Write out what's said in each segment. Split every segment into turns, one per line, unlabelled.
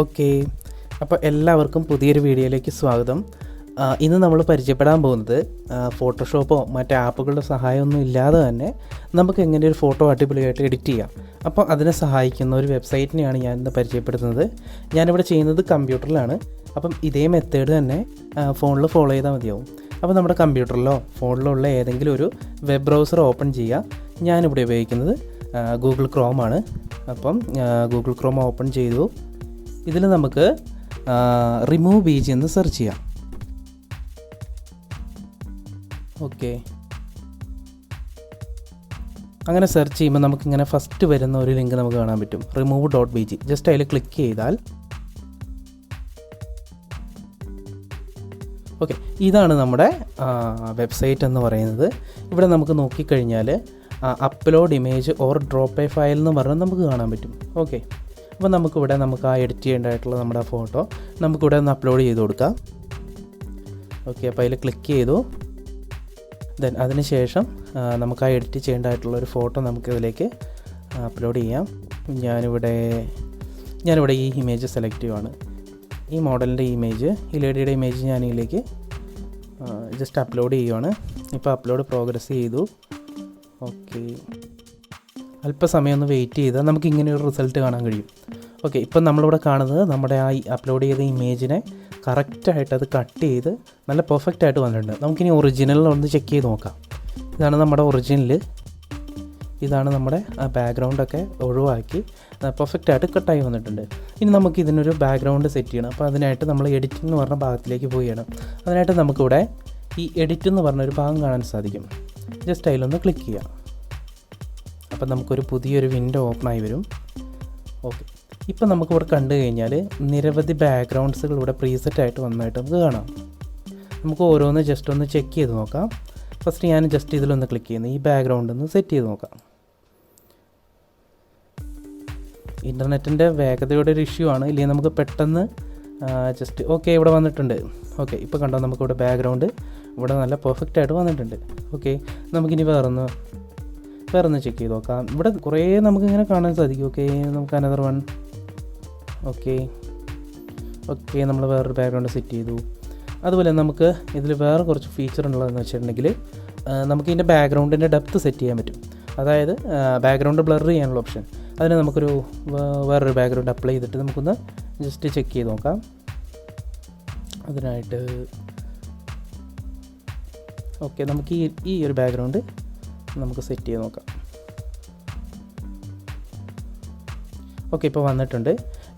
Okay, അപ്പോൾ എല്ലാവർക്കും പുതിയൊരു വീഡിയോയിലേക്ക് സ്വാഗതം. ഇന്ന് നമ്മൾ പരിചയപ്പെടാൻ പോകുന്നത് ഫോട്ടോഷോപ്പോ മറ്റ് ആപ്പുകളുടെ സഹായമൊന്നും ഇല്ലാതെ തന്നെ നമുക്ക് എങ്ങനെ ഒരു ഫോട്ടോ അടിപൊളിയായിട്ട് എഡിറ്റ് ചെയ്യാം. അപ്പോൾ അതിനെ സഹായിക്കുന്ന ഒരു വെബ്സൈറ്റിനെയാണ് ഞാൻ ഇന്ന് പരിചയപ്പെടുത്തുന്നത്. ഞാനിവിടെ ചെയ്യുന്നത് കമ്പ്യൂട്ടറിലാണ്. അപ്പം ഇതേ മെത്തേഡ് തന്നെ ഫോണിൽ ഫോളോ ചെയ്താൽ മതിയാവും. അപ്പോൾ നമ്മുടെ കമ്പ്യൂട്ടറിലോ ഫോണിലോ ഉള്ള ഏതെങ്കിലും ഒരു വെബ് ബ്രൗസർ ഓപ്പൺ ചെയ്യുക. ഞാനിവിടെ ഉപയോഗിക്കുന്നത് ഗൂഗിൾ ക്രോമാണ്. അപ്പം ഗൂഗിൾ ക്രോം ഓപ്പൺ ചെയ്തു. ഇതിൽ നമുക്ക് റിമൂവ് പേജ് എന്ന് സെർച്ച് ചെയ്യാം. ഓക്കെ, അങ്ങനെ സെർച്ച് ചെയ്യുമ്പോൾ നമുക്കിങ്ങനെ ഫസ്റ്റ് വരുന്ന ഒരു ലിങ്ക് നമുക്ക് കാണാൻ പറ്റും, remove.bg. ജസ്റ്റ് അതിൽ ക്ലിക്ക് ചെയ്താൽ ഓക്കെ, ഇതാണ് നമ്മുടെ വെബ്സൈറ്റ് എന്ന് പറയുന്നത്. ഇവിടെ നമുക്ക് നോക്കിക്കഴിഞ്ഞാൽ upload image or drop A file എന്ന് പറഞ്ഞാൽ നമുക്ക് കാണാൻ പറ്റും. ഓക്കെ, അപ്പോൾ നമുക്കിവിടെ നമുക്ക് ആ എഡിറ്റ് ചെയ്യേണ്ടതായിട്ടുള്ള നമ്മുടെ ഫോട്ടോ നമുക്കിവിടെ ഒന്ന് അപ്ലോഡ് ചെയ്ത് കൊടുക്കാം. ഓക്കെ, അപ്പോൾ അതിൽ ക്ലിക്ക് ചെയ്തു. ദെൻ അതിന് ശേഷം നമുക്ക് ആ എഡിറ്റ് ചെയ്യേണ്ടതായിട്ടുള്ളൊരു ഫോട്ടോ നമുക്കിതിലേക്ക് അപ്ലോഡ് ചെയ്യാം. ഞാനിവിടെ ഈ ഇമേജ് സെലക്ട് ചെയ്യുവാണ്. ഈ മോഡലിൻ്റെ ഇമേജ്, ഈ ലേഡിയുടെ ഇമേജ് ഞാൻ ഇതിലേക്ക് ജസ്റ്റ് അപ്ലോഡ് ചെയ്യുവാണ്. ഇപ്പോൾ അപ്ലോഡ് പ്രോഗ്രസ് ചെയ്തു. ഓക്കെ, അല്പസമയം ഒന്ന് വെയിറ്റ് ചെയ്താൽ നമുക്ക് ഇങ്ങനെ ഒരു റിസൾട്ട് കാണാൻ കഴിയും. ഓക്കെ, ഇപ്പം നമ്മളിവിടെ കാണുന്നത് നമ്മുടെ ആ അപ്ലോഡ് ചെയ്ത ഇമേജിനെ കറക്റ്റായിട്ട് അത് കട്ട് ചെയ്ത് നല്ല പെർഫെക്റ്റ് ആയിട്ട് വന്നിട്ടുണ്ട്. നമുക്കിനി ഒറിജിനൽ ഒന്ന് ചെക്ക് ചെയ്ത് നോക്കാം. ഇതാണ് നമ്മുടെ ഒറിജിനൽ. ഇതാണ് നമ്മുടെ ആ ബാക്ക്ഗ്രൗണ്ടൊക്കെ ഒഴിവാക്കി പെർഫെക്റ്റായിട്ട് കട്ടായി വന്നിട്ടുണ്ട്. ഇനി നമുക്ക് ഇതിനൊരു ബാക്ക്ഗ്രൗണ്ട് സെറ്റ് ചെയ്യണം. അപ്പോൾ അതിനായിട്ട് നമ്മൾ എഡിറ്റിംഗ് എന്ന് പറഞ്ഞ ഭാഗത്തിലേക്ക് പോവുകയാണ്. അതിനായിട്ട് നമുക്കിവിടെ ഈ എഡിറ്റ് എന്ന് പറഞ്ഞൊരു ഭാഗം കാണാൻ സാധിക്കും. ജസ്റ്റ് അതിലൊന്ന് ക്ലിക്ക് ചെയ്യാം. അപ്പം നമുക്കൊരു പുതിയൊരു വിൻഡോ ഓപ്പണായി വരും. ഓക്കെ, ഇപ്പം നമുക്കിവിടെ കണ്ടു കഴിഞ്ഞാൽ നിരവധി ബാക്ക്ഗ്രൗണ്ട്സുകൾ ഇവിടെ പ്രീസെറ്റായിട്ട് വന്നതായിട്ട് നമുക്ക് കാണാം. നമുക്ക് ഓരോന്ന് ജസ്റ്റ് ഒന്ന് ചെക്ക് ചെയ്ത് നോക്കാം. ഫസ്റ്റ് ഞാൻ ജസ്റ്റ് ഇതിലൊന്ന് ക്ലിക്ക് ചെയ്യുന്നു. ഈ ബാക്ക്ഗ്രൗണ്ട് ഒന്ന് സെറ്റ് ചെയ്ത് നോക്കാം. ഇൻ്റർനെറ്റിൻ്റെ വേഗതയുടെ ഒരു ഇഷ്യൂ ആണ്, ഇല്ലെങ്കിൽ നമുക്ക് പെട്ടെന്ന് ജസ്റ്റ് ഓക്കെ ഇവിടെ വന്നിട്ടുണ്ട്. ഓക്കെ, ഇപ്പോൾ കണ്ടോ നമുക്കിവിടെ ബാക്ക്ഗ്രൗണ്ട് ഇവിടെ നല്ല പെർഫെക്റ്റായിട്ട് വന്നിട്ടുണ്ട്. ഓക്കെ, നമുക്കിനി വേറൊന്ന് ചെക്ക് ചെയ്ത് നോക്കാം. ഇവിടെ കുറേ നമുക്കിങ്ങനെ കാണാൻ സാധിക്കും. ഓക്കെ, നമുക്ക് അനദർ വൺ. ഓക്കെ, നമ്മൾ വേറൊരു ബാക്ക്ഗ്രൗണ്ട് സെറ്റ് ചെയ്തു. അതുപോലെ നമുക്ക് ഇതിൽ വേറെ കുറച്ച് ഫീച്ചർ ഉള്ളതെന്ന് വെച്ചിട്ടുണ്ടെങ്കിൽ നമുക്ക് ഇതിൻ്റെ ബാക്ക്ഗ്രൗണ്ടിൻ്റെ ഡെപ്ത്ത് സെറ്റ് ചെയ്യാൻ പറ്റും. അതായത് ബാക്ക്ഗ്രൗണ്ട് ബ്ലർ ചെയ്യാനുള്ള ഓപ്ഷൻ. അതിന് നമുക്കൊരു വേറൊരു ബാക്ക്ഗ്രൗണ്ട് അപ്ലൈ ചെയ്തിട്ട് നമുക്കൊന്ന് ജസ്റ്റ് ചെക്ക് ചെയ്ത് നോക്കാം. അതിനായിട്ട് ഓക്കെ, നമുക്ക് ഈ ഒരു ബാക്ക്ഗ്രൗണ്ട് നമുക്ക് സെറ്റ് ചെയ്ത് നോക്കാം. ഓക്കെ, ഇപ്പോൾ വന്നിട്ടുണ്ട്.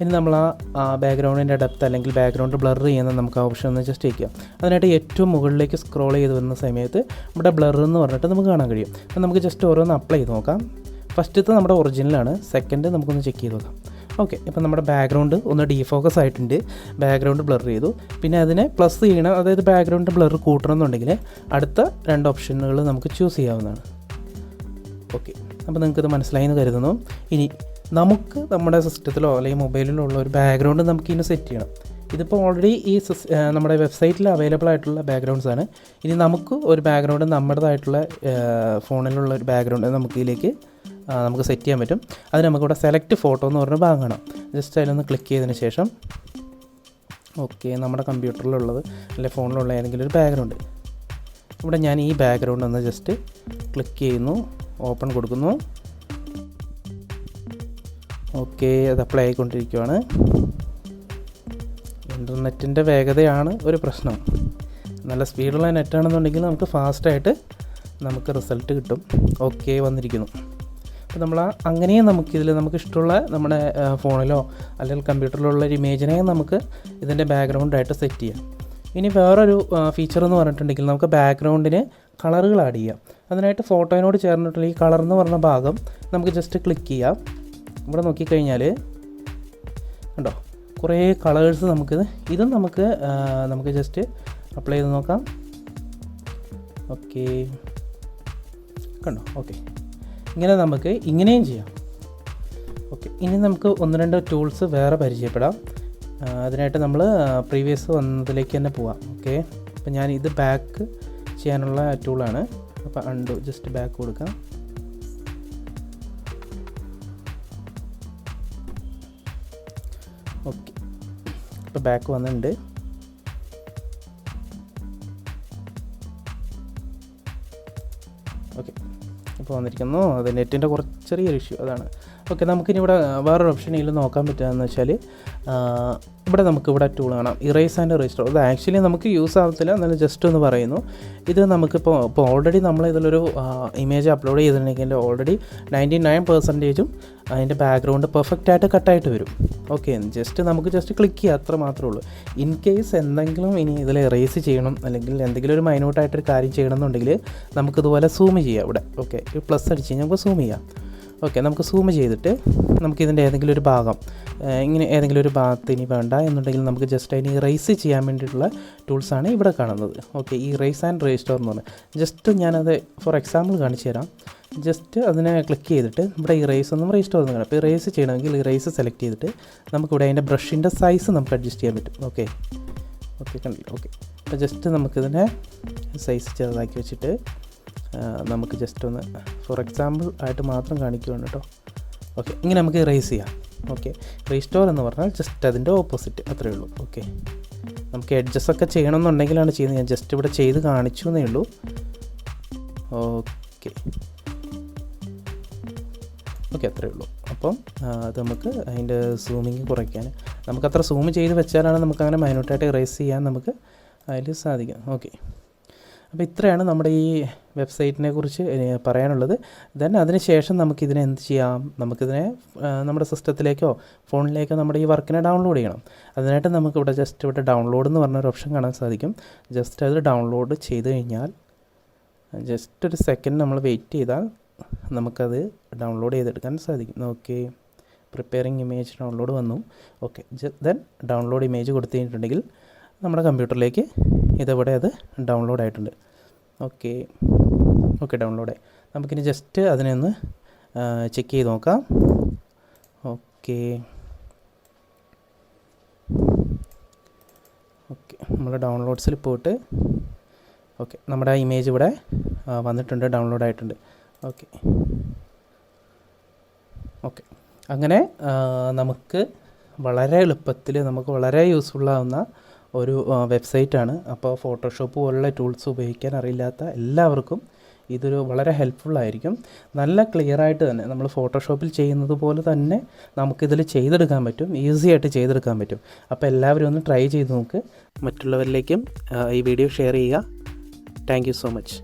ഇനി നമ്മൾ ആ ബാക്ക്ഗ്രൗണ്ടിൻ്റെ ഡെപ്ത്ത് അല്ലെങ്കിൽ ബാക്ക്ഗ്രൗണ്ട് ബ്ലർ ചെയ്യുന്ന നമുക്ക് ആ ഓപ്ഷൻ ഒന്ന് ജസ്റ്റ് വയ്ക്കാം. അതിനായിട്ട് ഏറ്റവും മുകളിലേക്ക് സ്ക്രോൾ ചെയ്ത് വരുന്ന സമയത്ത് ഇവിടെ ബ്ലർ എന്ന് പറഞ്ഞിട്ട് നമുക്ക് കാണാൻ കഴിയും. അപ്പോൾ നമുക്ക് ജസ്റ്റ് ഓരോന്ന് അപ്ലൈ ചെയ്ത് നോക്കാം. ഫസ്റ്റത്തെ നമ്മുടെ ഒറിജിനലാണ്, സെക്കൻഡ് നമുക്കൊന്ന് ചെക്ക് ചെയ്ത് നോക്കാം. ഓക്കെ, ഇപ്പം നമ്മുടെ ബാക്ക്ഗ്രൗണ്ട് ഒന്ന് ഡീഫോക്കസ് ആയിട്ടുണ്ട്, ബാക്ക്ഗ്രൗണ്ട് ബ്ലർ ചെയ്തു. പിന്നെ അതിനെ പ്ലസ് ചെയ്യണം, അതായത് ബാക്ക്ഗ്രൗണ്ട് ബ്ലർ കൂട്ടണം എന്നുണ്ടെങ്കിൽ അടുത്ത രണ്ട് ഓപ്ഷനുകൾ നമുക്ക് ചൂസ് ചെയ്യാവുന്നതാണ്. ഓക്കെ, അപ്പോൾ നിങ്ങൾക്കിത് മനസ്സിലായി എന്ന് കരുതുന്നു. ഇനി നമുക്ക് നമ്മുടെ സിസ്റ്റത്തിലോ അല്ലെങ്കിൽ മൊബൈലിലോ ഉള്ള ഒരു ബാക്ക്ഗ്രൗണ്ട് നമുക്ക് ഇതിന് സെറ്റ് ചെയ്യണം. ഇതിപ്പോൾ ഓൾറെഡി നമ്മുടെ വെബ്സൈറ്റിൽ അവൈലബിൾ ആയിട്ടുള്ള ബാക്ക്ഗ്രൗണ്ട്സ് ആണ്. ഇനി നമുക്ക് ഒരു ബാക്ക്ഗ്രൗണ്ട് നമ്മുടേതായിട്ടുള്ള ഫോണിലുള്ള ഒരു ബാക്ക്ഗ്രൗണ്ട് നമുക്ക് സെറ്റ് ചെയ്യാൻ പറ്റും. അത് നമുക്കിവിടെ സെലക്ട് ഫോട്ടോ എന്ന് പറഞ്ഞ ഭാഗം കാണാം. ജസ്റ്റ് അതിലൊന്ന് ക്ലിക്ക് ചെയ്തതിന് ശേഷം ഓക്കെ, നമ്മുടെ കമ്പ്യൂട്ടറിലുള്ളത് അല്ലെങ്കിൽ ഫോണിലുള്ള ഏതെങ്കിലും ഒരു ബാക്ക്ഗ്രൗണ്ട്, ഇവിടെ ഞാൻ ഈ ബാക്ക്ഗ്രൗണ്ട് ഒന്ന് ജസ്റ്റ് ക്ലിക്ക് ചെയ്യുന്നു, ഓപ്പൺ കൊടുക്കുന്നു. ഓക്കെ, അത് അപ്ലൈ ആയിക്കൊണ്ടിരിക്കുകയാണ്. ഇൻ്റർനെറ്റിൻ്റെ വേഗതയാണ് ഒരു പ്രശ്നം. നല്ല സ്പീഡുള്ള നെറ്റാണെന്നുണ്ടെങ്കിൽ നമുക്ക് ഫാസ്റ്റായിട്ട് നമുക്ക് റിസൾട്ട് കിട്ടും. ഓക്കെ, വന്നിരിക്കുന്നു. അപ്പോൾ നമ്മൾ അങ്ങനെയും നമുക്ക് ഇഷ്ടമുള്ള നമ്മുടെ ഫോണിലോ അല്ലെങ്കിൽ കമ്പ്യൂട്ടറിലോ ഉള്ള ഒരു ഇമേജിനെ നമുക്ക് ഇതിൻ്റെ ബാക്ക്ഗ്രൗണ്ടായിട്ട് സെറ്റ് ചെയ്യാം. ഇനി വേറൊരു ഫീച്ചർ എന്ന് പറഞ്ഞിട്ടുണ്ടെങ്കിൽ നമുക്ക് ബാക്ക്ഗ്രൗണ്ടിന് കളറുകൾ ആഡ് ചെയ്യാം. അതിനായിട്ട് ഫോട്ടോയിനോട് ചേർന്നിട്ടുള്ള ഈ കളർ എന്ന് പറഞ്ഞ ഭാഗം നമുക്ക് ജസ്റ്റ് ക്ലിക്ക് ചെയ്യാം. ഇവിടെ നോക്കിക്കഴിഞ്ഞാൽ കണ്ടോ കുറേ കളേഴ്സ് നമുക്ക് ജസ്റ്റ് അപ്ലൈ ചെയ്ത് നോക്കാം. ഓക്കെ, കണ്ടോ. ഓക്കെ, ഇങ്ങനെ നമുക്ക് ഇങ്ങനെയും ചെയ്യാം. ഓക്കെ, ഇനി നമുക്ക് ഒന്ന് രണ്ട് ടൂൾസ് വേറെ പരിചയപ്പെടാം. അതിനായിട്ട് നമ്മൾ പ്രീവിയസ് വന്നതിലേക്ക് തന്നെ പോവാം. ഓക്കെ, അപ്പോൾ ഞാൻ ഇത് ബാക്ക് ചെയ്യാനുള്ള ടൂളാണ്. അപ്പോൾ അൺഡു, ജസ്റ്റ് ബാക്ക് കൊടുക്കാം. ഓക്കെ, ബാക്ക് വന്നിട്ടുണ്ട്. ഓക്കെ, ഇപ്പോൾ വന്നിരിക്കുന്നു. അത് നെറ്റിൻ്റെ കുറച്ച് ചെറിയൊരു ഇഷ്യൂ, അതാണ്. ഓക്കെ, നമുക്കിനി ഇവിടെ വേറൊരു ഓപ്ഷൻ ഇതിൽ നോക്കാൻ പറ്റുകയെന്ന് വെച്ചാൽ ഇവിടെ നമുക്കിവിടെ ടൂൾ കാണാം, ഇറേസ് ആൻഡ് റീസ്റ്റോർ. അത് ആക്ച്വലി നമുക്ക് യൂസ് ആവത്തില്ല, എന്നാലും ജസ്റ്റ് ഒന്ന് പറയുന്നു. ഇത് നമുക്കിപ്പോൾ ഓൾറെഡി നമ്മൾ ഇതിലൊരു ഇമേജ് അപ്ലോഡ് ചെയ്തിട്ടുണ്ടെങ്കിൽ ഓൾറെഡി 99% അതിൻ്റെ ബാക്ക്ഗ്രൗണ്ട് പെർഫെക്റ്റായിട്ട് കട്ടായിട്ട് വരും. ഓക്കെ, നമുക്ക് ജസ്റ്റ് ക്ലിക്ക് ചെയ്യുക, അത്ര മാത്രമേ ഉള്ളൂ. ഇൻ കേസ് എന്തെങ്കിലും ഇനി ഇതിൽ എറേസ് ചെയ്യണം അല്ലെങ്കിൽ എന്തെങ്കിലും ഒരു മൈന്യൂട്ടായിട്ടൊരു കാര്യം ചെയ്യണമെന്നുണ്ടെങ്കിൽ നമുക്കിതുപോലെ സൂം ചെയ്യാം ഇവിടെ. ഓക്കെ, പ്ലസ് അടിച്ച് കഴിഞ്ഞാൽ നമുക്ക് സൂം ചെയ്യാം. ഓക്കെ, നമുക്ക് സൂം ചെയ്തിട്ട് നമുക്കിതിൻ്റെ ഏതെങ്കിലും ഒരു ഭാഗം, ഇങ്ങനെ ഏതെങ്കിലും ഒരു ഭാഗത്ത് ഇനി വേണ്ട എന്നുണ്ടെങ്കിൽ നമുക്ക് ജസ്റ്റ് അതിന് ഇറേസ് ചെയ്യാൻ വേണ്ടിയിട്ടുള്ള ടൂൾസാണ് ഇവിടെ കാണുന്നത്. ഓക്കെ, ഈ ഇറേസ് ആൻഡ് റീസ്റ്റോർ എന്ന് പറഞ്ഞാൽ ജസ്റ്റ് ഞാനത് ഫോർ എക്സാമ്പിൾ കാണിച്ചു തരാം. ജസ്റ്റ് അതിനെ ക്ലിക്ക് ചെയ്തിട്ട് ഇവിടെ ഇറേസ് ഒന്നും റീസ്റ്റോർ ഒന്നും കാണാം. അപ്പോൾ ഇറേസ് ചെയ്യണമെങ്കിൽ ഇറേസ് സെലക്ട് ചെയ്തിട്ട് നമുക്കിവിടെ അതിൻ്റെ ബ്രഷിൻ്റെ സൈസ് നമുക്ക് അഡ്ജസ്റ്റ് ചെയ്യാൻ പറ്റും. ഓക്കെ കണ്ടില്ല. ഓക്കെ, അപ്പോൾ ജസ്റ്റ് നമുക്കിതിനെ സൈസ് ചെറുതാക്കി വെച്ചിട്ട് നമുക്ക് ജസ്റ്റ് ഒന്ന് ഫോർ എക്സാമ്പിൾ ആയിട്ട് മാത്രം കാണിക്കുകയാണ് കേട്ടോ. ഓക്കെ, ഇങ്ങനെ നമുക്ക് ഇറേസ് ചെയ്യാം. ഓക്കെ, റീസ്റ്റോർ എന്ന് പറഞ്ഞാൽ ജസ്റ്റ് അതിൻ്റെ ഓപ്പോസിറ്റ്, അത്രയേ ഉള്ളൂ. ഓക്കെ, നമുക്ക് എഡ്ജസ് ഒക്കെ ചെയ്യണമെന്നുണ്ടെങ്കിലാണ് ചെയ്യുന്നത്. ഞാൻ ജസ്റ്റ് ഇവിടെ ചെയ്ത് കാണിച്ചു എന്നേ ഉള്ളൂ. ഓക്കെ, അത്രയേ ഉള്ളൂ. അപ്പം അത് നമുക്ക് അതിൻ്റെ സൂമിങ് കുറയ്ക്കാൻ, നമുക്കത്ര സൂം ചെയ്ത് വെച്ചാലാണ് നമുക്കങ്ങനെ മൈന്യൂട്ടായിട്ട് ഇറേസ് ചെയ്യാൻ നമുക്ക് അതിൽ സാധിക്കും. ഓക്കെ, അപ്പോൾ ഇത്രയാണ് നമ്മുടെ ഈ വെബ്സൈറ്റിനെ കുറിച്ച് പറയാനുള്ളത്. ദെൻ അതിന് ശേഷം നമുക്കിതിനെ എന്ത് ചെയ്യാം, നമുക്കിതിനെ നമ്മുടെ സിസ്റ്റത്തിലേക്കോ ഫോണിലേക്കോ നമ്മുടെ ഈ വർക്കിനെ ഡൗൺലോഡ് ചെയ്യണം. അതിനായിട്ട് നമുക്കിവിടെ ജസ്റ്റ് ഇവിടെ ഡൗൺലോഡ് എന്ന് പറഞ്ഞൊരു ഓപ്ഷൻ കാണാൻ സാധിക്കും. ജസ്റ്റ് അത് ഡൗൺലോഡ് ചെയ്ത് കഴിഞ്ഞാൽ ജസ്റ്റ് ഒരു സെക്കൻഡ് നമ്മൾ വെയിറ്റ് ചെയ്താൽ നമുക്കത് ഡൗൺലോഡ് ചെയ്തെടുക്കാൻ സാധിക്കും. ഓക്കെ, പ്രിപ്പയറിങ് ഇമേജ് ഡൗൺലോഡ് വന്നു. ഓക്കെ, ദെൻ ഡൗൺലോഡ് ഇമേജ് കൊടുത്തു കഴിഞ്ഞിട്ടുണ്ടെങ്കിൽ നമ്മുടെ കമ്പ്യൂട്ടറിലേക്ക് ഇതവിടെ അത് ഡൗൺലോഡ് ആയിട്ടുണ്ട്. ഓക്കെ, ഡൗൺലോഡായി. നമുക്കിനി ജസ്റ്റ് അതിനെ ഒന്ന് ചെക്ക് ചെയ്ത് നോക്കാം. ഓക്കെ, നമ്മൾ ഡൗൺലോഡ്സിൽ പോയിട്ട് നമ്മുടെ ആ ഇമേജ് ഇവിടെ വന്നിട്ടുണ്ട്, ഡൗൺലോഡ് ആയിട്ടുണ്ട്. ഓക്കെ, അങ്ങനെ നമുക്ക് വളരെ എളുപ്പത്തിൽ നമുക്ക് വളരെ യൂസ്ഫുള്ളാവുന്ന ഒരു വെബ്സൈറ്റാണ്. അപ്പോൾ ഫോട്ടോഷോപ്പ് പോലുള്ള ടൂൾസ് ഉപയോഗിക്കാൻ അറിയില്ലാത്ത എല്ലാവർക്കും ഇതൊരു വളരെ ഹെൽപ്ഫുള്ളായിരിക്കും. നല്ല ക്ലിയറായിട്ട് തന്നെ നമ്മൾ ഫോട്ടോഷോപ്പിൽ ചെയ്യുന്നത് പോലെ തന്നെ നമുക്കിതിൽ ചെയ്തെടുക്കാൻ പറ്റും, ഈസി ആയിട്ട് ചെയ്തെടുക്കാൻ പറ്റും. അപ്പോൾ എല്ലാവരും ഒന്ന് ട്രൈ ചെയ്ത് നോക്ക്. മറ്റുള്ളവരിലേക്കും ഈ വീഡിയോ ഷെയർ ചെയ്യുക. Thank you so much.